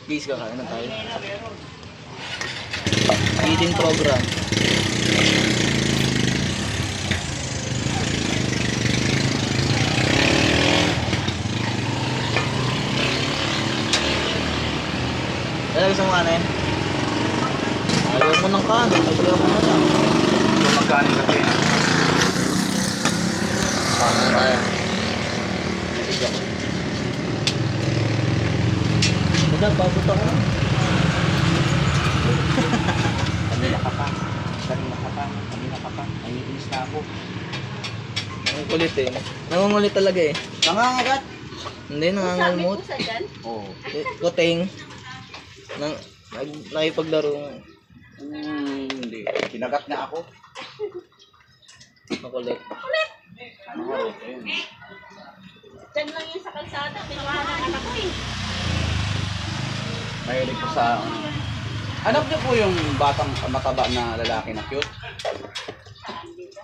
Guys, kakain na tayo. Eating program. Kaya gusto mo kanin? Ayaw mo ng kanin. Ayaw mo na lang. Ito magkanin kasi. Paano kaya? Madal, pagod ako lang. Kanina ka pa. Kanina ka pa. Nangiinis na ako. Ang kulit eh. Nangungulit talaga eh. Nangangagat? Hindi, nangangalmot. Oo. Kuting. Nakipaglaro. Hindi. Kinagat na ako. Makulit. Nangarot yun. Diyan lang yun sa kalsada. Pinuha ng anak ko eh. Mahilig ko sa... Anak niyo po yung batang mataba na lalaki na cute? Saan dito?